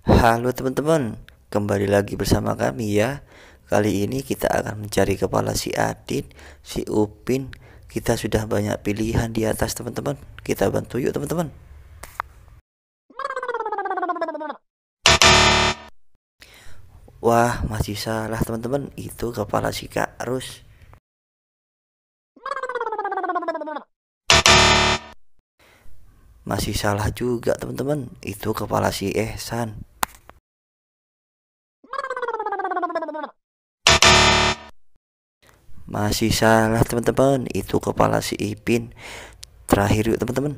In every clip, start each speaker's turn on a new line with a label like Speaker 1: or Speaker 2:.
Speaker 1: Halo teman-teman, kembali lagi bersama kami ya. Kali ini kita akan mencari kepala si Adit, si Upin. Kita sudah banyak pilihan di atas teman-teman. Kita bantu yuk teman-teman. Wah, masih salah teman-teman. Itu kepala si Kak Rus. Masih salah juga teman-teman. Itu kepala si Ehsan. Masih salah teman-teman. Itu kepala si Ipin. Terakhir yuk teman-teman.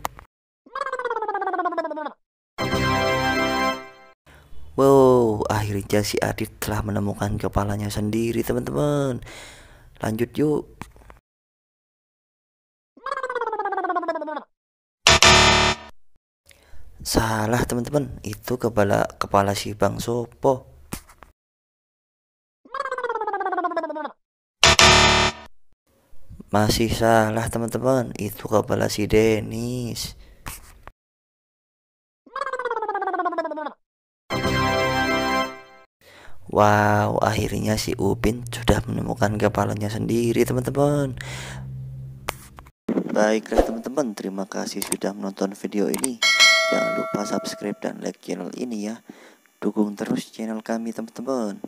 Speaker 1: Wow, akhirnya si Adit telah menemukan kepalanya sendiri teman-teman. Lanjut yuk. Salah teman-teman, itu kepala kepala si Bang Sopo. Masih salah teman-teman, itu kepala si Denis. Wow, akhirnya si Upin sudah menemukan kepalanya sendiri teman-teman. Baiklah teman-teman, terima kasih sudah menonton video ini. Jangan lupa subscribe dan like channel ini ya. Dukung terus channel kami teman-teman.